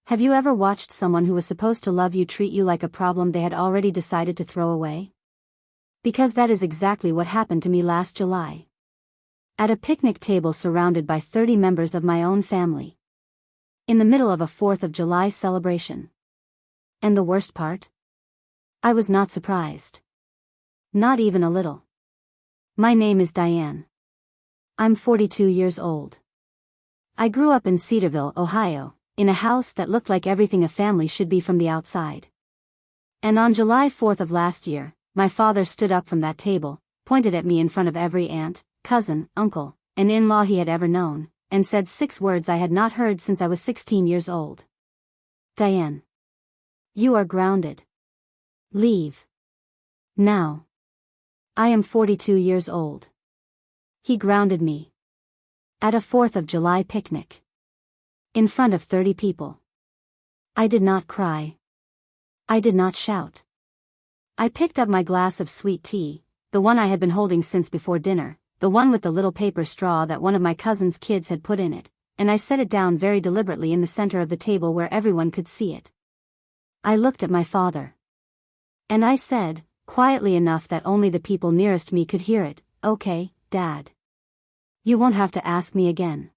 Have you ever watched someone who was supposed to love you treat you like a problem they had already decided to throw away? Because that is exactly what happened to me last July. At a picnic table surrounded by 30 members of my own family. In the middle of a 4th of July celebration. And the worst part? I was not surprised. Not even a little. My name is Diane. I'm 42 years old. I grew up in Cedarville, Ohio, in a house that looked like everything a family should be from the outside. And on July 4th of last year, my father stood up from that table, pointed at me in front of every aunt, cousin, uncle, and in-law he had ever known, and said 6 words I had not heard since I was 16 years old. Diane. You are grounded. Leave. Now. I am 42 years old. He grounded me. At a 4th of July picnic. In front of 30 people. I did not cry. I did not shout. I picked up my glass of sweet tea, the one I had been holding since before dinner, the one with the little paper straw that one of my cousin's kids had put in it, and I set it down very deliberately in the center of the table where everyone could see it. I looked at my father. And I said, quietly enough that only the people nearest me could hear it, "Okay, Dad. You won't have to ask me again."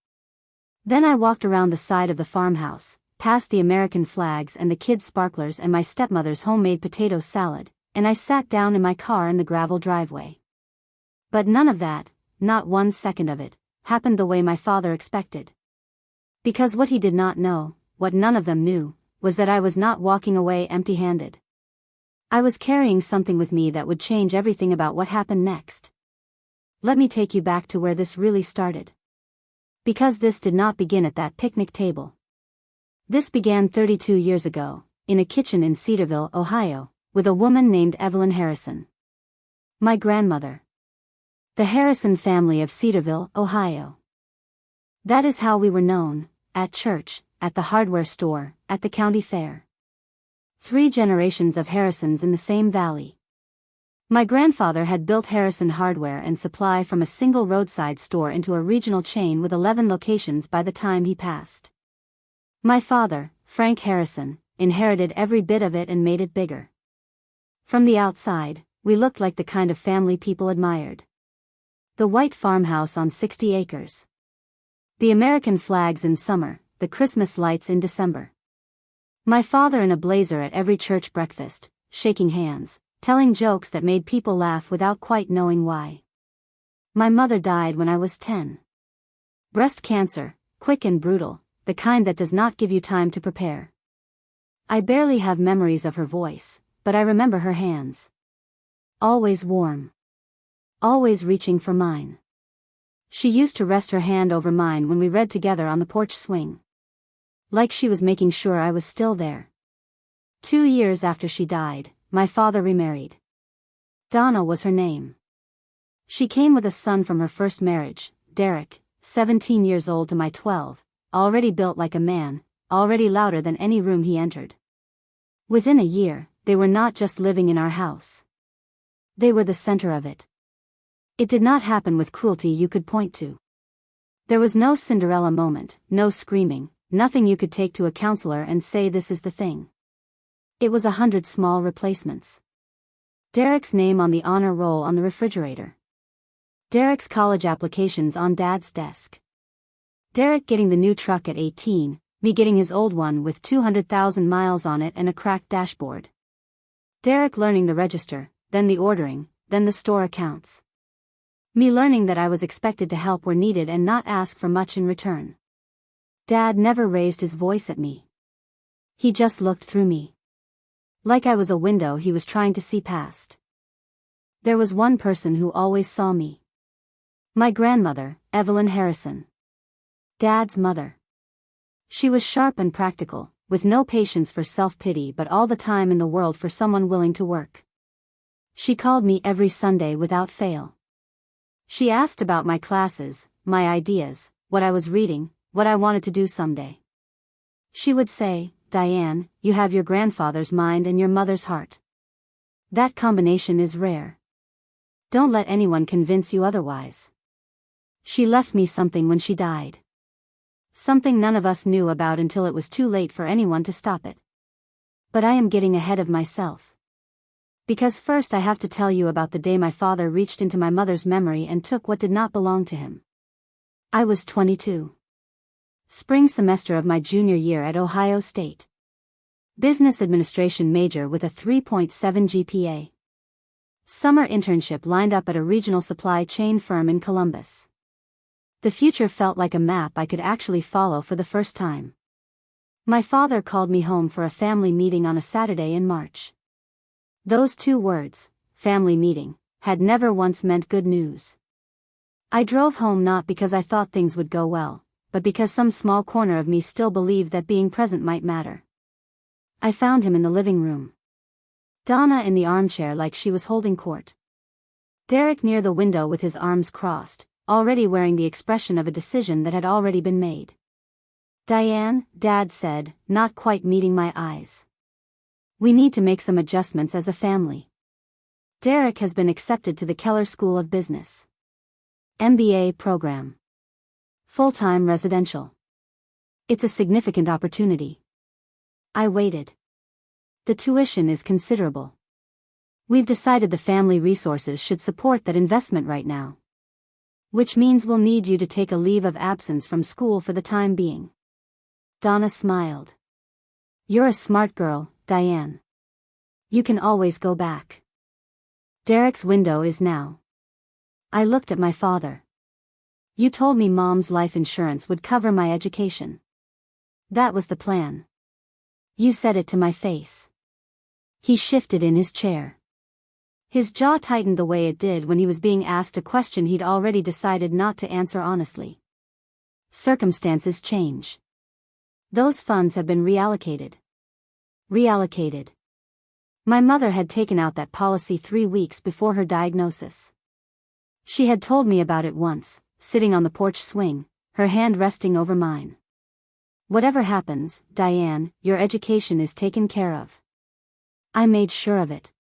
Then I walked around the side of the farmhouse, past the American flags and the kids' sparklers and my stepmother's homemade potato salad, and I sat down in my car in the gravel driveway. But none of that, not 1 second of it, happened the way my father expected. Because what he did not know, what none of them knew, was that I was not walking away empty-handed. I was carrying something with me that would change everything about what happened next. Let me take you back to where this really started. Because this did not begin at that picnic table. This began 32 years ago, in a kitchen in Cedarville, Ohio, with a woman named Evelyn Harrison. My grandmother. The Harrison family of Cedarville, Ohio. That is how we were known, at church, at the hardware store, at the county fair. 3 generations of Harrisons in the same valley. My grandfather had built Harrison Hardware and Supply from a single roadside store into a regional chain with 11 locations by the time he passed. My father, Frank Harrison, inherited every bit of it and made it bigger. From the outside, we looked like the kind of family people admired. The white farmhouse on 60 acres. The American flags in summer, the Christmas lights in December. My father in a blazer at every church breakfast, shaking hands, telling jokes that made people laugh without quite knowing why. My mother died when I was 10. Breast cancer, quick and brutal, the kind that does not give you time to prepare. I barely have memories of her voice, but I remember her hands. Always warm. Always reaching for mine. She used to rest her hand over mine when we read together on the porch swing. Like she was making sure I was still there. 2 years after she died, my father remarried. Donna was her name. She came with a son from her first marriage, Derek, 17 years old to my 12, already built like a man, already louder than any room he entered. Within a year, they were not just living in our house. They were the center of it. It did not happen with cruelty you could point to. There was no Cinderella moment, no screaming, nothing you could take to a counselor and say this is the thing. It was 100 small replacements. Derek's name on the honor roll on the refrigerator. Derek's college applications on Dad's desk. Derek getting the new truck at 18, me getting his old one with 200,000 miles on it and a cracked dashboard. Derek learning the register, then the ordering, then the store accounts. Me learning that I was expected to help where needed and not ask for much in return. Dad never raised his voice at me. He just looked through me. Like I was a window he was trying to see past. There was one person who always saw me. My grandmother, Evelyn Harrison. Dad's mother. She was sharp and practical, with no patience for self-pity but all the time in the world for someone willing to work. She called me every Sunday without fail. She asked about my classes, my ideas, what I was reading, what I wanted to do someday. She would say, "Diane, you have your grandfather's mind and your mother's heart. That combination is rare. Don't let anyone convince you otherwise." She left me something when she died. Something none of us knew about until it was too late for anyone to stop it. But I am getting ahead of myself. Because first I have to tell you about the day my father reached into my mother's memory and took what did not belong to him. I was 22. Spring semester of my junior year at Ohio State. Business administration major with a 3.7 GPA. Summer internship lined up at a regional supply chain firm in Columbus. The future felt like a map I could actually follow for the first time. My father called me home for a family meeting on a Saturday in March. Those two words, family meeting, had never once meant good news. I drove home not because I thought things would go well, but because some small corner of me still believed that being present might matter. I found him in the living room. Donna in the armchair like she was holding court. Derek near the window with his arms crossed, already wearing the expression of a decision that had already been made. "Diane," Dad said, not quite meeting my eyes. "We need to make some adjustments as a family. Derek has been accepted to the Keller School of Business. MBA program. Full-time residential. It's a significant opportunity." I waited. "The tuition is considerable. We've decided the family resources should support that investment right now. Which means we'll need you to take a leave of absence from school for the time being." Donna smiled. "You're a smart girl, Diane. You can always go back. Derek's window is now." I looked at my father. "You told me Mom's life insurance would cover my education. That was the plan. You said it to my face." He shifted in his chair. His jaw tightened the way it did when he was being asked a question he'd already decided not to answer honestly. "Circumstances change. Those funds have been reallocated." Reallocated. My mother had taken out that policy 3 weeks before her diagnosis. She had told me about it once, sitting on the porch swing, her hand resting over mine. "Whatever happens, Diane, your education is taken care of." I made sure of it.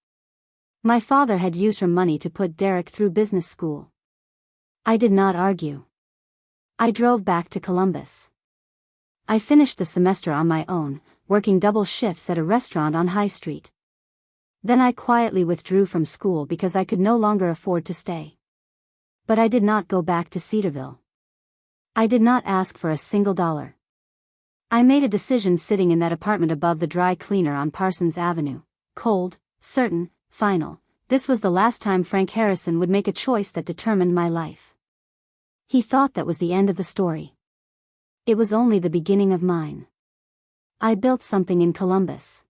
My father had used her money to put Derek through business school. I did not argue. I drove back to Columbus. I finished the semester on my own, working double shifts at a restaurant on High Street. Then I quietly withdrew from school because I could no longer afford to stay. But I did not go back to Cedarville. I did not ask for a single dollar. I made a decision sitting in that apartment above the dry cleaner on Parsons Avenue. Cold, certain, final. This was the last time Frank Harrison would make a choice that determined my life. He thought that was the end of the story. It was only the beginning of mine. I built something in Columbus.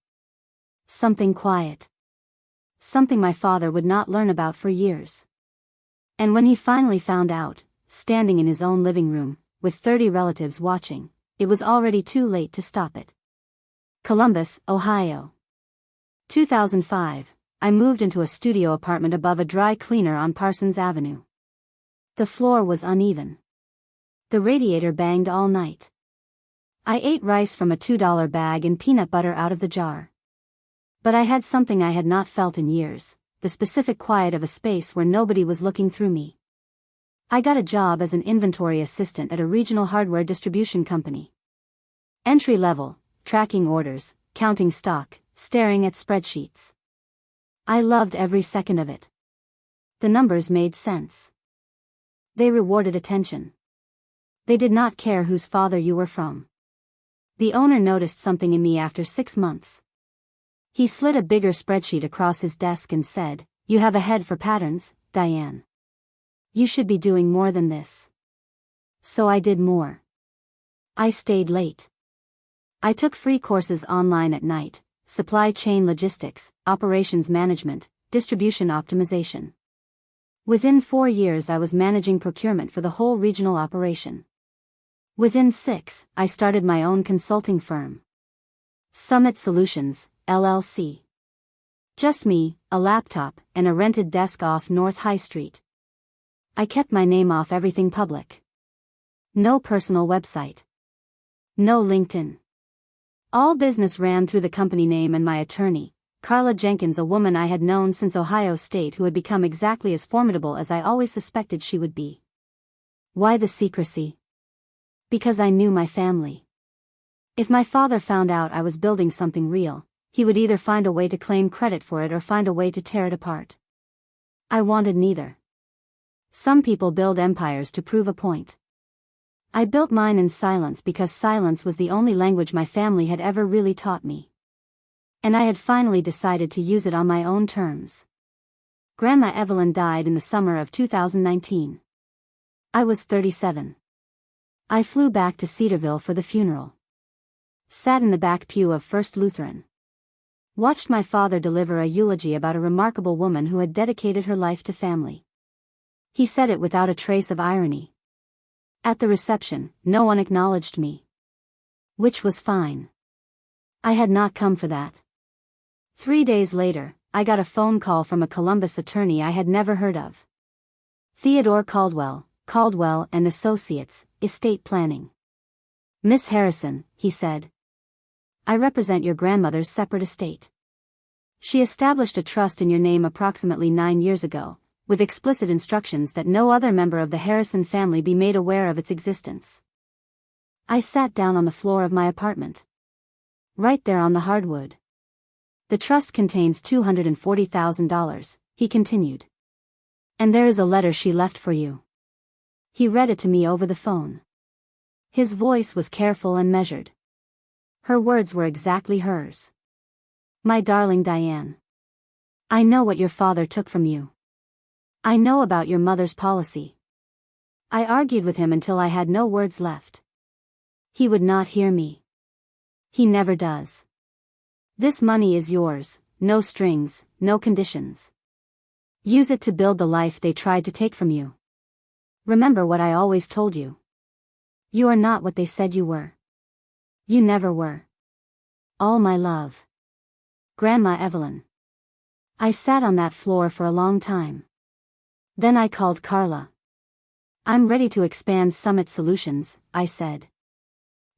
Something quiet. Something my father would not learn about for years. And when he finally found out, standing in his own living room, with 30 relatives watching, it was already too late to stop it. Columbus, Ohio. 2005, I moved into a studio apartment above a dry cleaner on Parsons Avenue. The floor was uneven. The radiator banged all night. I ate rice from a $2 bag and peanut butter out of the jar. But I had something I had not felt in years, the specific quiet of a space where nobody was looking through me. I got a job as an inventory assistant at a regional hardware distribution company. Entry level, tracking orders, counting stock, staring at spreadsheets. I loved every second of it. The numbers made sense. They rewarded attention. They did not care whose father you were from. The owner noticed something in me after 6 months. He slid a bigger spreadsheet across his desk and said, "You have a head for patterns, Diane. You should be doing more than this." So I did more. I stayed late. I took free courses online at night: supply chain logistics, operations management, distribution optimization. Within 4 years I was managing procurement for the whole regional operation. Within 6, I started my own consulting firm. Summit Solutions, LLC. Just me, a laptop, and a rented desk off North High Street. I kept my name off everything public. No personal website. No LinkedIn. All business ran through the company name and my attorney, Carla Jenkins, a woman I had known since Ohio State who had become exactly as formidable as I always suspected she would be. Why the secrecy? Because I knew my family. If my father found out I was building something real, he would either find a way to claim credit for it or find a way to tear it apart. I wanted neither. Some people build empires to prove a point. I built mine in silence because silence was the only language my family had ever really taught me. And I had finally decided to use it on my own terms. Grandma Evelyn died in the summer of 2019. I was 37. I flew back to Cedarville for the funeral. Sat in the back pew of First Lutheran. Watched my father deliver a eulogy about a remarkable woman who had dedicated her life to family. He said it without a trace of irony. At the reception, no one acknowledged me. Which was fine. I had not come for that. 3 days later, I got a phone call from a Columbus attorney I had never heard of. Theodore Caldwell and Associates, Estate Planning. Miss Harrison, he said. I represent your grandmother's separate estate. She established a trust in your name approximately 9 years ago, with explicit instructions that no other member of the Harrison family be made aware of its existence. I sat down on the floor of my apartment. Right there on the hardwood. The trust contains $240,000, he continued. And there is a letter she left for you. He read it to me over the phone. His voice was careful and measured. Her words were exactly hers. My darling Diane. I know what your father took from you. I know about your mother's policy. I argued with him until I had no words left. He would not hear me. He never does. This money is yours, no strings, no conditions. Use it to build the life they tried to take from you. Remember what I always told you. You are not what they said you were. You never were. All my love. Grandma Evelyn. I sat on that floor for a long time. Then I called Carla. I'm ready to expand Summit Solutions, I said.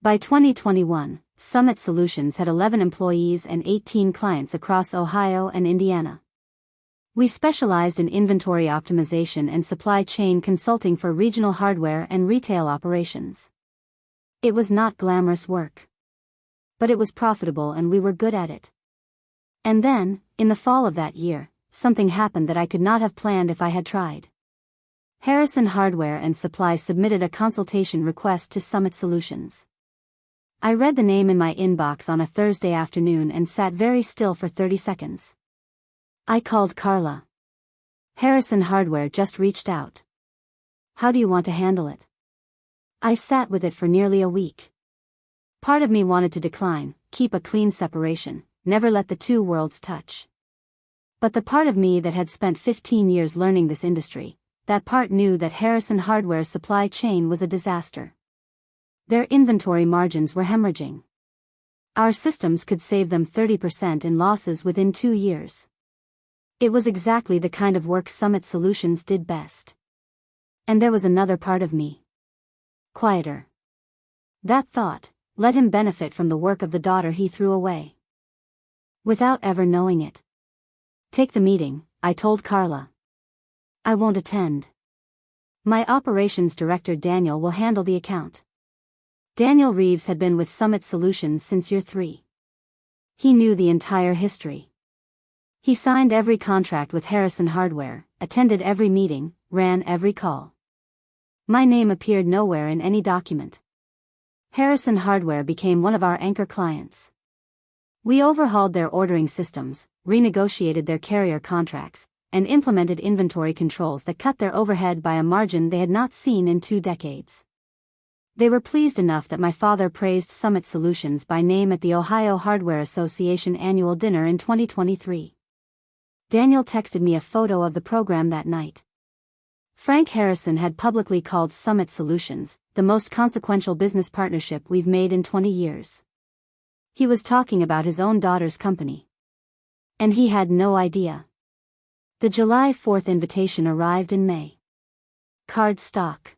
By 2021, Summit Solutions had 11 employees and 18 clients across Ohio and Indiana. We specialized in inventory optimization and supply chain consulting for regional hardware and retail operations. It was not glamorous work. But it was profitable and we were good at it. And then, in the fall of that year, something happened that I could not have planned if I had tried. Harrison Hardware and Supply submitted a consultation request to Summit Solutions. I read the name in my inbox on a Thursday afternoon and sat very still for 30 seconds. I called Carla. Harrison Hardware just reached out. How do you want to handle it? I sat with it for nearly a week. Part of me wanted to decline, keep a clean separation, never let the two worlds touch. But the part of me that had spent 15 years learning this industry, that part knew that Harrison Hardware's supply chain was a disaster. Their inventory margins were hemorrhaging. Our systems could save them 30% in losses within 2 years. It was exactly the kind of work Summit Solutions did best. And there was another part of me. Quieter. That thought, let him benefit from the work of the daughter he threw away. Without ever knowing it. Take the meeting, I told Carla. I won't attend. My operations director Daniel will handle the account. Daniel Reeves had been with Summit Solutions since year 3. He knew the entire history. He signed every contract with Harrison Hardware, attended every meeting, ran every call. My name appeared nowhere in any document. Harrison Hardware became one of our anchor clients. We overhauled their ordering systems, renegotiated their carrier contracts, and implemented inventory controls that cut their overhead by a margin they had not seen in 2 decades. They were pleased enough that my father praised Summit Solutions by name at the Ohio Hardware Association annual dinner in 2023. Daniel texted me a photo of the program that night. Frank Harrison had publicly called Summit Solutions the most consequential business partnership we've made in 20 years. He was talking about his own daughter's company. And he had no idea. The July 4th invitation arrived in May. Card stock.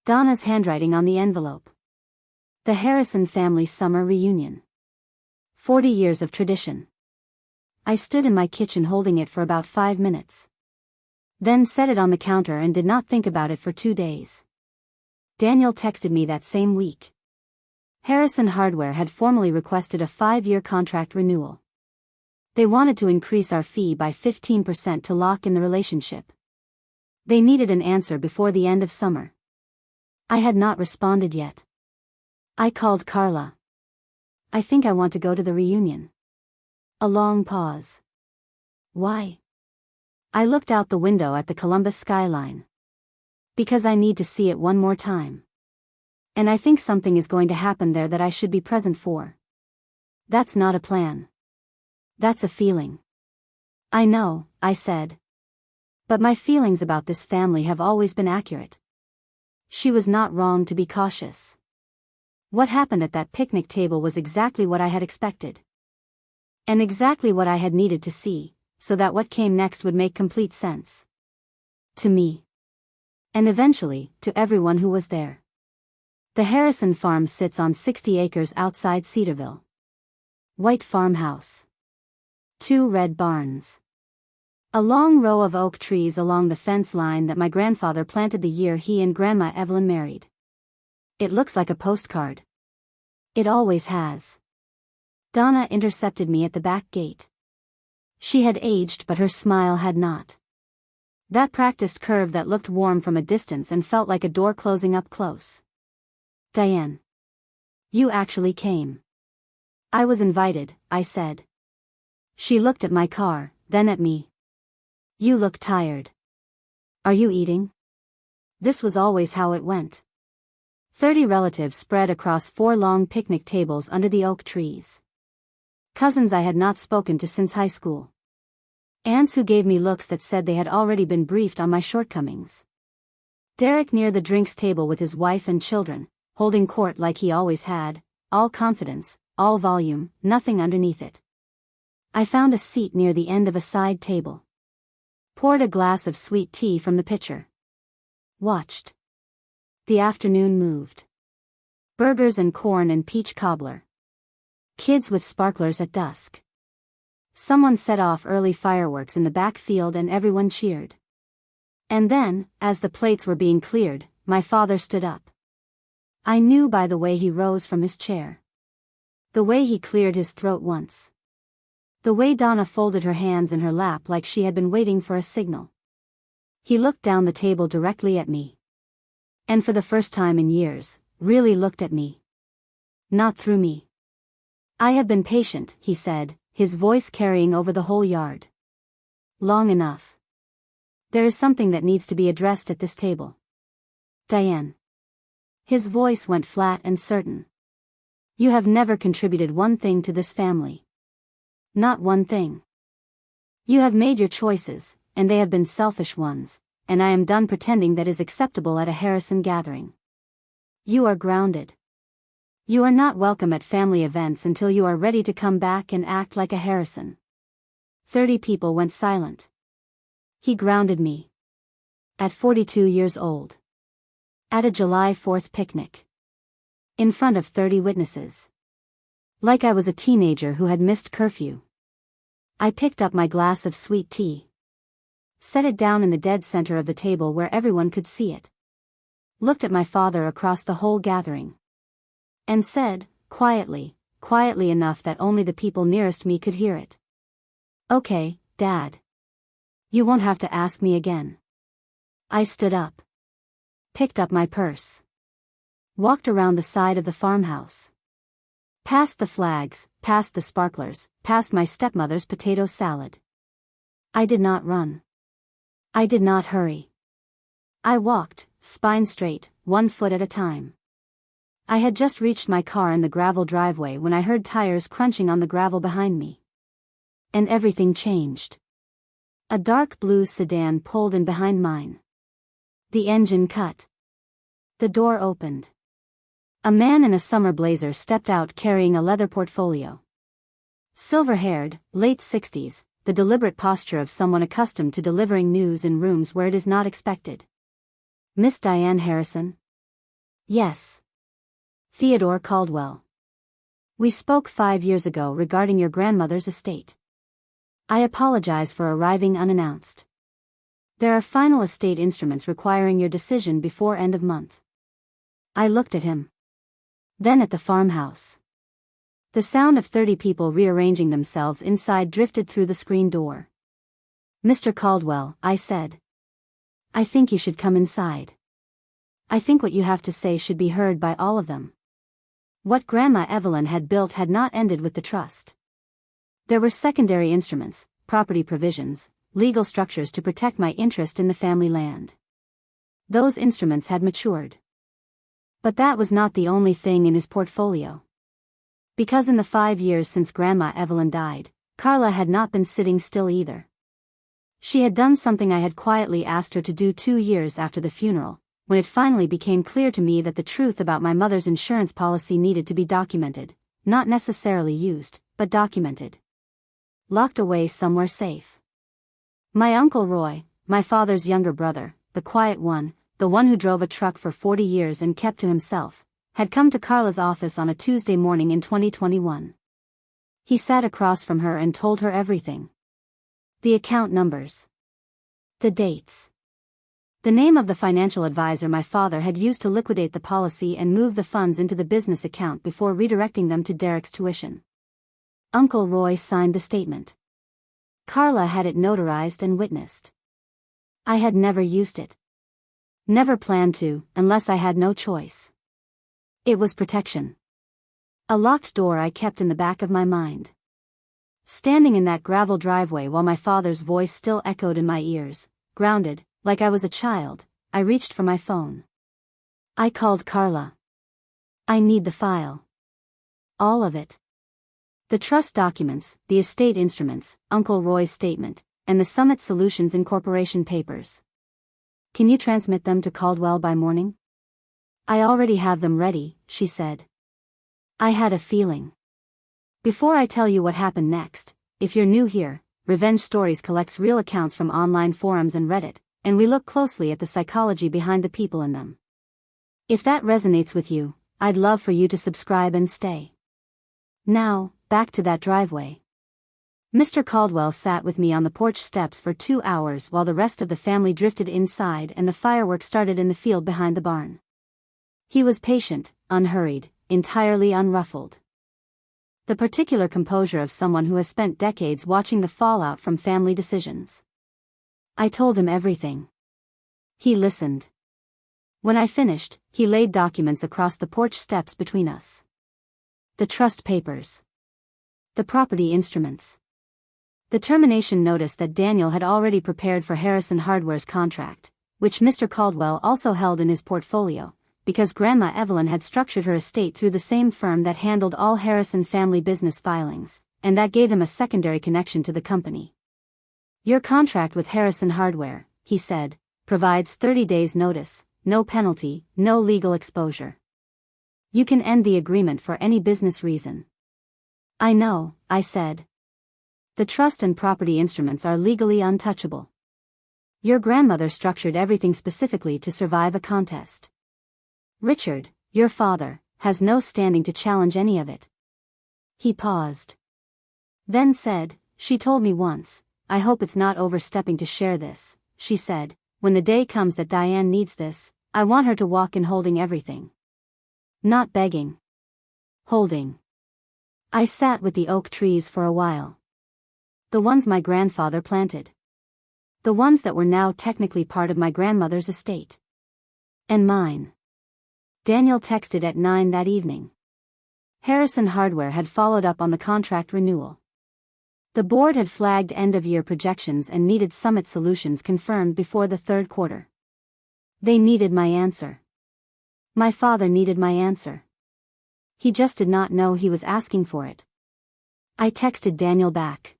Donna's handwriting on the envelope. The Harrison family summer reunion. 40 years of tradition. I stood in my kitchen holding it for about 5 minutes. Then set it on the counter and did not think about it for 2 days. Daniel texted me that same week. Harrison Hardware had formally requested a 5-year contract renewal. They wanted to increase our fee by 15% to lock in the relationship. They needed an answer before the end of summer. I had not responded yet. I called Carla. I think I want to go to the reunion. A long pause. Why? I looked out the window at the Columbus skyline. Because I need to see it one more time. And I think something is going to happen there that I should be present for. That's not a plan. That's a feeling. I know, I said. But my feelings about this family have always been accurate. She was not wrong to be cautious. What happened at that picnic table was exactly what I had expected. And exactly what I had needed to see, so that what came next would make complete sense. To me. And eventually, to everyone who was there. The Harrison farm sits on 60 acres outside Cedarville. White farmhouse. 2 red barns. A long row of oak trees along the fence line that my grandfather planted the year he and Grandma Evelyn married. It looks like a postcard. It always has. Donna intercepted me at the back gate. She had aged, but her smile had not. That practiced curve that looked warm from a distance and felt like a door closing up close. Diane. You actually came. I was invited, I said. She looked at my car, then at me. You look tired. Are you eating? This was always how it went. 30 relatives spread across 4 long picnic tables under the oak trees. Cousins I had not spoken to since high school. Aunts who gave me looks that said they had already been briefed on my shortcomings. Derek near the drinks table with his wife and children, holding court like he always had, all confidence, all volume, nothing underneath it. I found a seat near the end of a side table. Poured a glass of sweet tea from the pitcher. Watched. The afternoon moved. Burgers and corn and peach cobbler. Kids with sparklers at dusk. Someone set off early fireworks in the back field and everyone cheered. And then, as the plates were being cleared, my father stood up. I knew by the way he rose from his chair. The way he cleared his throat once. The way Donna folded her hands in her lap like she had been waiting for a signal. He looked down the table directly at me. And for the first time in years, really looked at me. Not through me. I have been patient, he said, his voice carrying over the whole yard. Long enough. There is something that needs to be addressed at this table. Diane. His voice went flat and certain. You have never contributed one thing to this family. Not one thing. You have made your choices, and they have been selfish ones, and I am done pretending that is acceptable at a Harrison gathering. You are grounded. You are not welcome at family events until you are ready to come back and act like a Harrison. 30 people went silent. He grounded me. At 42 years old. At a July 4th picnic. In front of 30 witnesses. Like I was a teenager who had missed curfew. I picked up my glass of sweet tea. Set it down in the dead center of the table where everyone could see it. Looked at my father across the whole gathering. And said, quietly enough that only the people nearest me could hear it. Okay, Dad. You won't have to ask me again. I stood up. Picked up my purse. Walked around the side of the farmhouse. Past the flags, past the sparklers, past my stepmother's potato salad. I did not run. I did not hurry. I walked, spine straight, 1 foot at a time. I had just reached my car in the gravel driveway when I heard tires crunching on the gravel behind me. And everything changed. A dark blue sedan pulled in behind mine. The engine cut. The door opened. A man in a summer blazer stepped out carrying a leather portfolio. Silver-haired, late 60s, the deliberate posture of someone accustomed to delivering news in rooms where it is not expected. Miss Diane Harrison? Yes. Theodore Caldwell. We spoke 5 years ago regarding your grandmother's estate. I apologize for arriving unannounced. There are final estate instruments requiring your decision before end of month. I looked at him. Then at the farmhouse. The sound of 30 people rearranging themselves inside drifted through the screen door. "Mr. Caldwell," I said. "I think you should come inside. I think what you have to say should be heard by all of them." What Grandma Evelyn had built had not ended with the trust. There were secondary instruments, property provisions, legal structures to protect my interest in the family land. Those instruments had matured. But that was not the only thing in his portfolio. Because in the 5 years since Grandma Evelyn died, Carla had not been sitting still either. She had done something I had quietly asked her to do 2 years after the funeral, when it finally became clear to me that the truth about my mother's insurance policy needed to be documented, not necessarily used, but documented. Locked away somewhere safe. My Uncle Roy, my father's younger brother, the quiet one, the one who drove a truck for 40 years and kept to himself, had come to Carla's office on a Tuesday morning in 2021. He sat across from her and told her everything. The account numbers. The dates. The name of the financial advisor my father had used to liquidate the policy and move the funds into the business account before redirecting them to Derek's tuition. Uncle Roy signed the statement. Carla had it notarized and witnessed. I had never used it. Never planned to, unless I had no choice. It was protection. A locked door I kept in the back of my mind. Standing in that gravel driveway while my father's voice still echoed in my ears, grounded, like I was a child, I reached for my phone. I called Carla. "I need the file. All of it. The trust documents, the estate instruments, Uncle Roy's statement, and the Summit Solutions Incorporation papers. Can you transmit them to Caldwell by morning?" "I already have them ready," she said. I had a feeling. Before I tell you what happened next, if you're new here, Revenge Stories collects real accounts from online forums and Reddit, and we look closely at the psychology behind the people in them. If that resonates with you, I'd love for you to subscribe and stay. Now, back to that driveway. Mr. Caldwell sat with me on the porch steps for 2 hours while the rest of the family drifted inside and the fireworks started in the field behind the barn. He was patient, unhurried, entirely unruffled. The particular composure of someone who has spent decades watching the fallout from family decisions. I told him everything. He listened. When I finished, he laid documents across the porch steps between us. The trust papers. The property instruments. The termination notice that Daniel had already prepared for Harrison Hardware's contract, which Mr. Caldwell also held in his portfolio, because Grandma Evelyn had structured her estate through the same firm that handled all Harrison family business filings, and that gave him a secondary connection to the company. "Your contract with Harrison Hardware," he said, "provides 30 days notice, no penalty, no legal exposure. You can end the agreement for any business reason." "I know," I said. "The trust and property instruments are legally untouchable. Your grandmother structured everything specifically to survive a contest. Richard, your father, has no standing to challenge any of it." He paused. Then said, "She told me once, I hope it's not overstepping to share this," she said, "when the day comes that Diane needs this, I want her to walk in holding everything. Not begging. Holding." I sat with the oak trees for a while. The ones my grandfather planted. The ones that were now technically part of my grandmother's estate. And mine. Daniel texted at 9 that evening. Harrison Hardware had followed up on the contract renewal. The board had flagged end-of-year projections and needed Summit Solutions confirmed before the third quarter. They needed my answer. My father needed my answer. He just did not know he was asking for it. I texted Daniel back.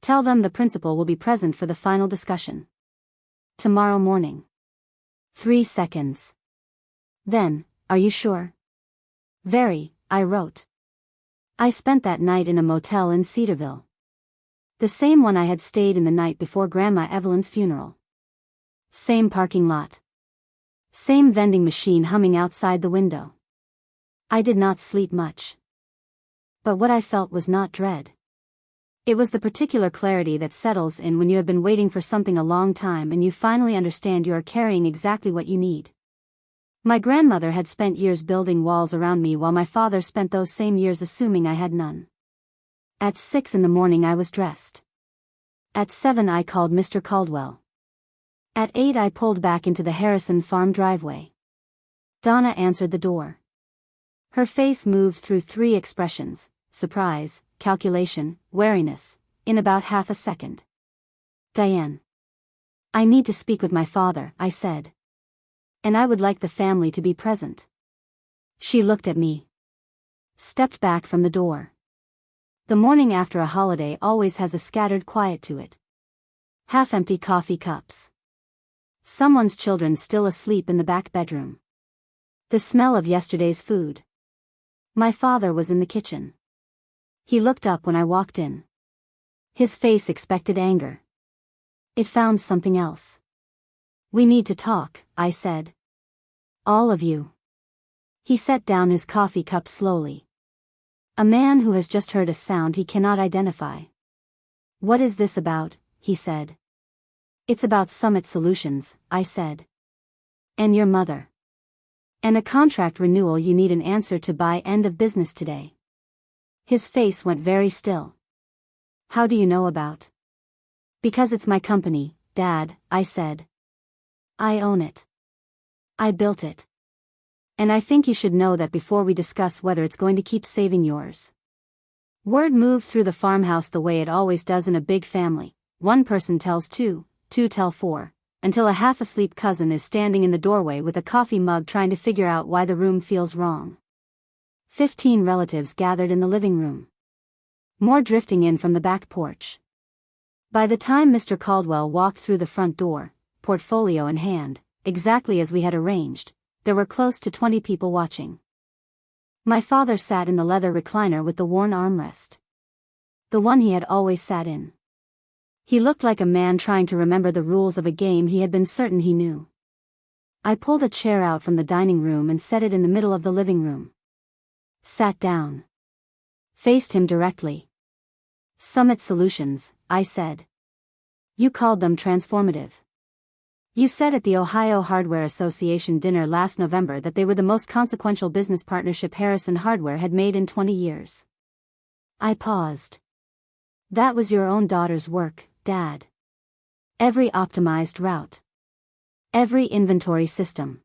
"Tell them the principal will be present for the final discussion. Tomorrow morning." 3 seconds. Then, "Are you sure?" "Very," I wrote. I spent that night in a motel in Cedarville. The same one I had stayed in the night before Grandma Evelyn's funeral. Same parking lot. Same vending machine humming outside the window. I did not sleep much. But what I felt was not dread. It was the particular clarity that settles in when you have been waiting for something a long time and you finally understand you are carrying exactly what you need. My grandmother had spent years building walls around me while my father spent those same years assuming I had none. At 6 in the morning I was dressed. At 7 I called Mr. Caldwell. At 8 I pulled back into the Harrison farm driveway. Donna answered the door. Her face moved through 3 expressions: surprise, calculation, wariness, in about half a second. "Diane. I need to speak with my father," I said. "And I would like the family to be present." She looked at me. Stepped back from the door. The morning after a holiday always has a scattered quiet to it. Half-empty coffee cups. Someone's children still asleep in the back bedroom. The smell of yesterday's food. My father was in the kitchen. He looked up when I walked in. His face expected anger. It found something else. "We need to talk," I said. "All of you." He set down his coffee cup slowly. A man who has just heard a sound he cannot identify. "What is this about?" he said. "It's about Summit Solutions," I said. "And your mother. And a contract renewal you need an answer to by end of business today." His face went very still. "How do you know about?" "Because it's my company, Dad," I said. "I own it. I built it. And I think you should know that before we discuss whether it's going to keep saving yours." Word moved through the farmhouse the way it always does in a big family. One person tells two, two tell four, until a half-asleep cousin is standing in the doorway with a coffee mug trying to figure out why the room feels wrong. 15 relatives gathered in the living room. More drifting in from the back porch. By the time Mr. Caldwell walked through the front door, portfolio in hand, exactly as we had arranged, there were close to 20 people watching. My father sat in the leather recliner with the worn armrest. The one he had always sat in. He looked like a man trying to remember the rules of a game he had been certain he knew. I pulled a chair out from the dining room and set it in the middle of the living room. Sat down. Faced him directly. "Summit Solutions," I said. "You called them transformative. You said at the Ohio Hardware Association dinner last November that they were the most consequential business partnership Harrison Hardware had made in 20 years. I paused. "That was your own daughter's work, Dad. Every optimized route. Every inventory system.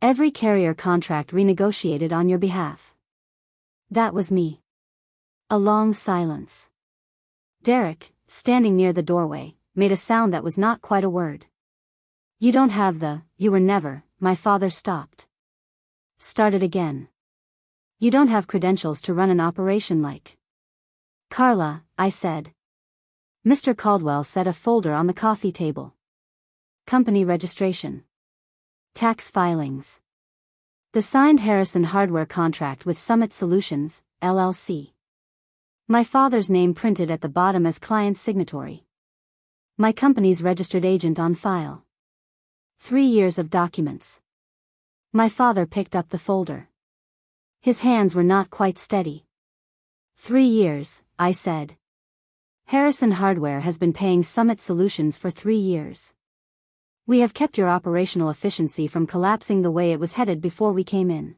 Every carrier contract renegotiated on your behalf. That was me." A long silence. Derek, standing near the doorway, made a sound that was not quite a word. "You don't have you were never," my father stopped. Started again. "You don't have credentials to run an operation like." "Carla," I said. Mr. Caldwell set a folder on the coffee table. Company registration. Tax filings. The signed Harrison Hardware contract with Summit Solutions, LLC. My father's name printed at the bottom as client signatory. My company's registered agent on file. 3 years of documents. My father picked up the folder. His hands were not quite steady. 3 years, I said. Harrison Hardware has been paying Summit Solutions for 3 years. We have kept your operational efficiency from collapsing the way it was headed before we came in.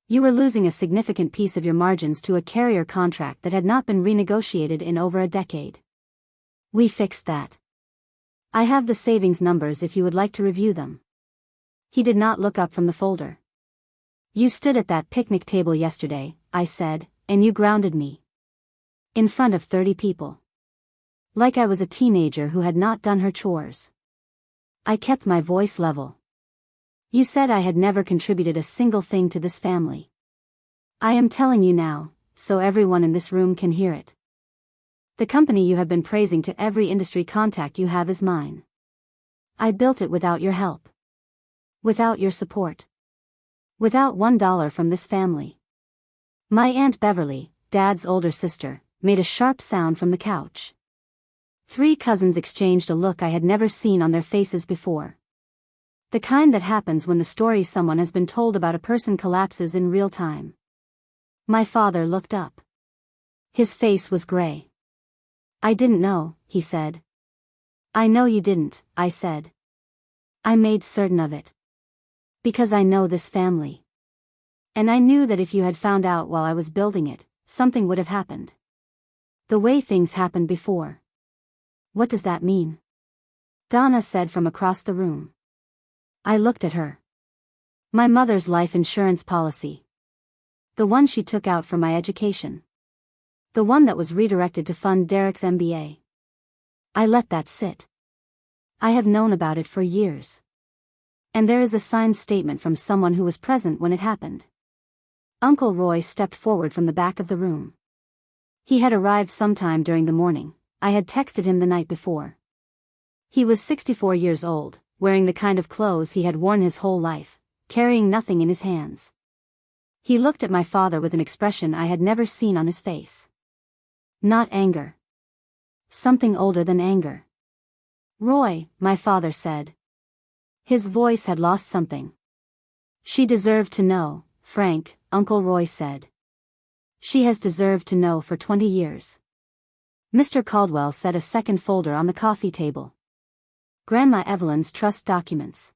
You were losing a significant piece of your margins to a carrier contract that had not been renegotiated in over a decade. We fixed that. I have the savings numbers if you would like to review them." He did not look up from the folder. "You stood at that picnic table yesterday," I said, "and you grounded me. In front of 30 people. Like I was a teenager who had not done her chores. I kept my voice level. You said I had never contributed a single thing to this family. I am telling you now, so everyone in this room can hear it. The company you have been praising to every industry contact you have is mine. I built it without your help. Without your support. Without $1 from this family." My Aunt Beverly, Dad's older sister, made a sharp sound from the couch. 3 cousins exchanged a look I had never seen on their faces before. The kind that happens when the story someone has been told about a person collapses in real time. My father looked up. His face was gray. "I didn't know," he said. "I know you didn't," I said. "I made certain of it. Because I know this family. And I knew that if you had found out while I was building it, something would have happened. The way things happened before. What does that mean? Donna said from across the room. I looked at her. My mother's life insurance policy. The one she took out for my education. The one that was redirected to fund Derek's MBA. I let that sit. I have known about it for years. And there is a signed statement from someone who was present when it happened. Uncle Roy stepped forward from the back of the room. He had arrived sometime during the morning. I had texted him the night before. He was 64 years old, wearing the kind of clothes he had worn his whole life, carrying nothing in his hands. He looked at my father with an expression I had never seen on his face. Not anger. Something older than anger. Roy, my father said. His voice had lost something. She deserved to know, Frank, Uncle Roy said. She has deserved to know for 20 years. Mr. Caldwell set a second folder on the coffee table. Grandma Evelyn's trust documents.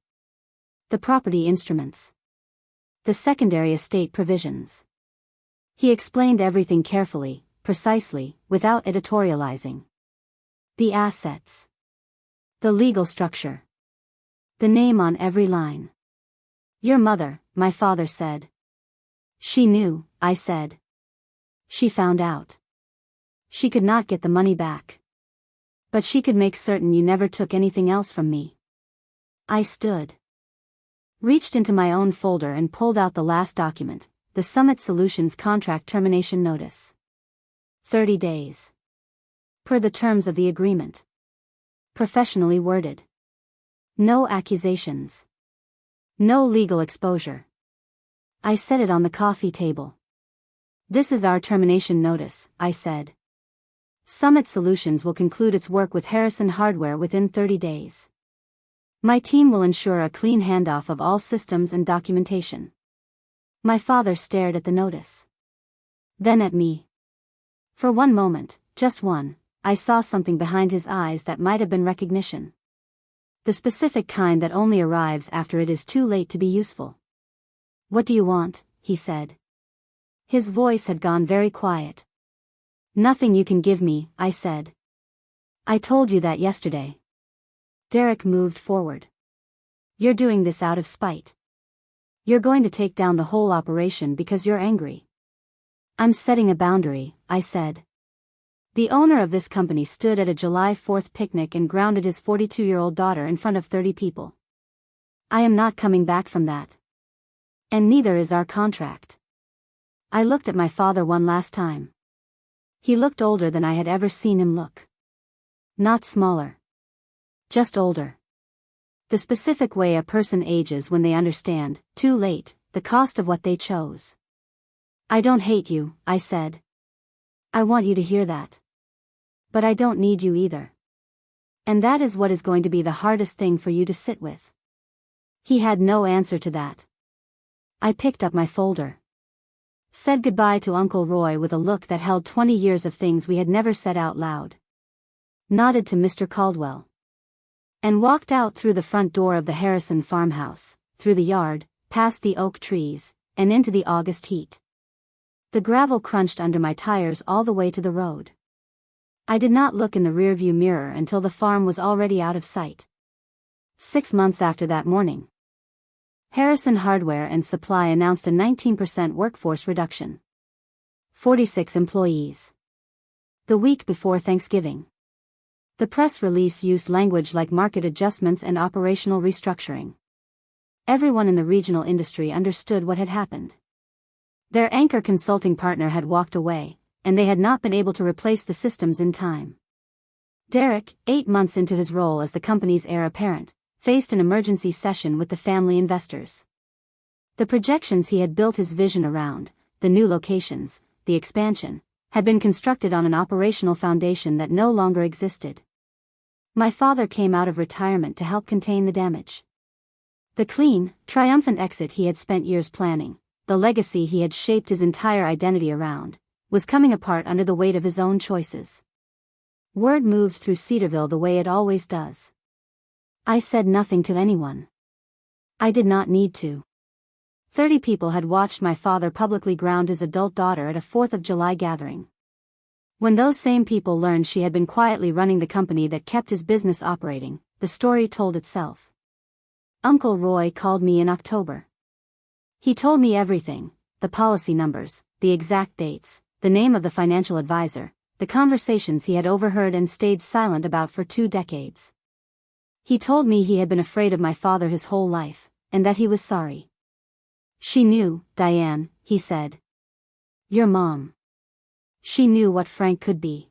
The property instruments. The secondary estate provisions. He explained everything carefully, precisely, without editorializing. The assets. The legal structure. The name on every line. Your mother, my father said. She knew, I said. She found out. She could not get the money back. But she could make certain you never took anything else from me. I stood. Reached into my own folder and pulled out the last document, the Summit Solutions contract termination notice. 30 days. Per the terms of the agreement. Professionally worded. No accusations. No legal exposure. I set it on the coffee table. This is our termination notice, I said. Summit Solutions will conclude its work with Harrison Hardware within 30 days. My team will ensure a clean handoff of all systems and documentation. My father stared at the notice. Then at me. For one moment, just one, I saw something behind his eyes that might have been recognition. The specific kind that only arrives after it is too late to be useful. What do you want? He said. His voice had gone very quiet. Nothing you can give me, I said. I told you that yesterday. Derek moved forward. You're doing this out of spite. You're going to take down the whole operation because you're angry. I'm setting a boundary, I said. The owner of this company stood at a July 4th picnic and grounded his 42-year-old daughter in front of 30 people. I am not coming back from that. And neither is our contract. I looked at my father one last time. He looked older than I had ever seen him look. Not smaller. Just older. The specific way a person ages when they understand, too late, the cost of what they chose. I don't hate you, I said. I want you to hear that. But I don't need you either. And that is what is going to be the hardest thing for you to sit with. He had no answer to that. I picked up my folder. Said goodbye to Uncle Roy with a look that held 20 years of things we had never said out loud. Nodded to Mr. Caldwell. And walked out through the front door of the Harrison farmhouse, through the yard, past the oak trees, and into the August heat. The gravel crunched under my tires all the way to the road. I did not look in the rearview mirror until the farm was already out of sight. 6 months after that morning, Harrison Hardware and Supply announced a 19% workforce reduction. 46 employees. The week before Thanksgiving. The press release used language like market adjustments and operational restructuring. Everyone in the regional industry understood what had happened. Their anchor consulting partner had walked away, and they had not been able to replace the systems in time. Derek, 8 months into his role as the company's heir apparent, faced an emergency session with the family investors. The projections he had built his vision around, the new locations, the expansion, had been constructed on an operational foundation that no longer existed. My father came out of retirement to help contain the damage. The clean, triumphant exit he had spent years planning, the legacy he had shaped his entire identity around, was coming apart under the weight of his own choices. Word moved through Cedarville the way it always does. I said nothing to anyone. I did not need to. 30 people had watched my father publicly ground his adult daughter at a 4th of July gathering. When those same people learned she had been quietly running the company that kept his business operating, the story told itself. Uncle Roy called me in October. He told me everything: the policy numbers, the exact dates, the name of the financial advisor, the conversations he had overheard and stayed silent about for 2 decades. He told me he had been afraid of my father his whole life, and that he was sorry. She knew, Diane, he said. Your mom. She knew what Frank could be.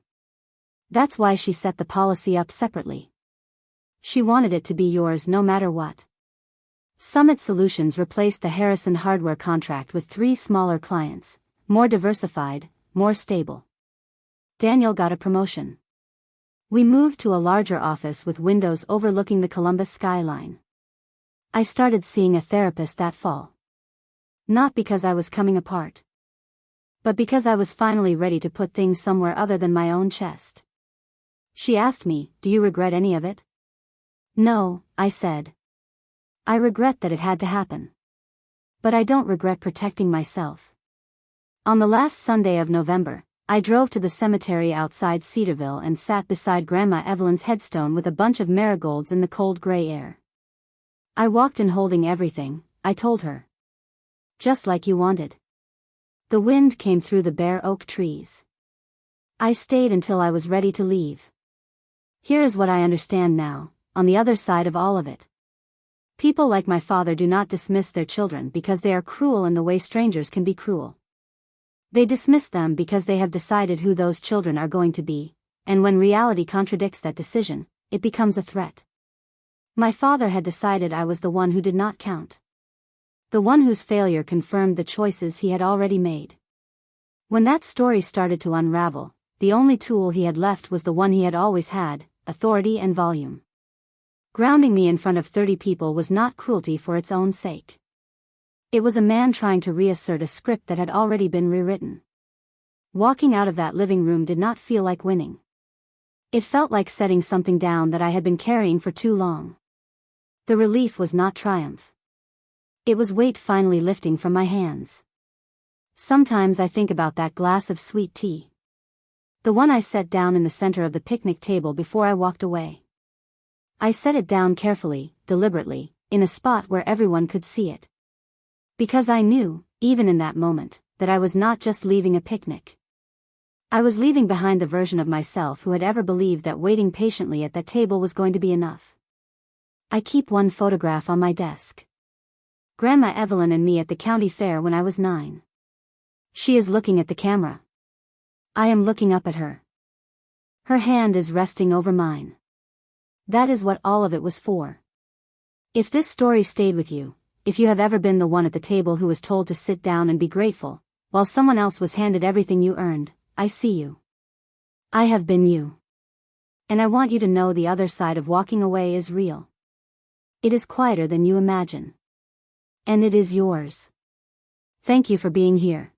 That's why she set the policy up separately. She wanted it to be yours no matter what. Summit Solutions replaced the Harrison hardware contract with 3 smaller clients, more diversified, more stable. Daniel got a promotion. We moved to a larger office with windows overlooking the Columbus skyline. I started seeing a therapist that fall. Not because I was coming apart, but because I was finally ready to put things somewhere other than my own chest. She asked me, "Do you regret any of it?" No, I said. I regret that it had to happen. But I don't regret protecting myself. On the last Sunday of November, I drove to the cemetery outside Cedarville and sat beside Grandma Evelyn's headstone with a bunch of marigolds in the cold gray air. I walked in holding everything, I told her. Just like you wanted. The wind came through the bare oak trees. I stayed until I was ready to leave. Here is what I understand now, on the other side of all of it. People like my father do not dismiss their children because they are cruel in the way strangers can be cruel. They dismiss them because they have decided who those children are going to be, and when reality contradicts that decision, it becomes a threat. My father had decided I was the one who did not count. The one whose failure confirmed the choices he had already made. When that story started to unravel, the only tool he had left was the one he had always had: authority and volume. Grounding me in front of 30 people was not cruelty for its own sake. It was a man trying to reassert a script that had already been rewritten. Walking out of that living room did not feel like winning. It felt like setting something down that I had been carrying for too long. The relief was not triumph. It was weight finally lifting from my hands. Sometimes I think about that glass of sweet tea. The one I set down in the center of the picnic table before I walked away. I set it down carefully, deliberately, in a spot where everyone could see it. Because I knew, even in that moment, that I was not just leaving a picnic. I was leaving behind the version of myself who had ever believed that waiting patiently at that table was going to be enough. I keep one photograph on my desk. Grandma Evelyn and me at the county fair when I was 9. She is looking at the camera. I am looking up at her. Her hand is resting over mine. That is what all of it was for. If this story stayed with you, if you have ever been the one at the table who was told to sit down and be grateful, while someone else was handed everything you earned, I see you. I have been you. And I want you to know the other side of walking away is real. It is quieter than you imagine. And it is yours. Thank you for being here.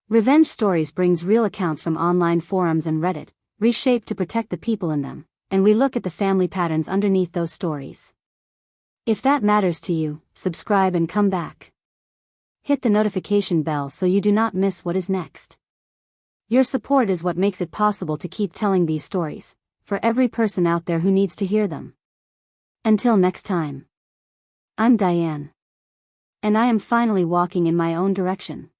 Revenge Stories brings real accounts from online forums and Reddit, reshaped to protect the people in them, and we look at the family patterns underneath those stories. If that matters to you, subscribe and come back. Hit the notification bell so you do not miss what is next. Your support is what makes it possible to keep telling these stories, for every person out there who needs to hear them. Until next time. I'm Diane. And I am finally walking in my own direction.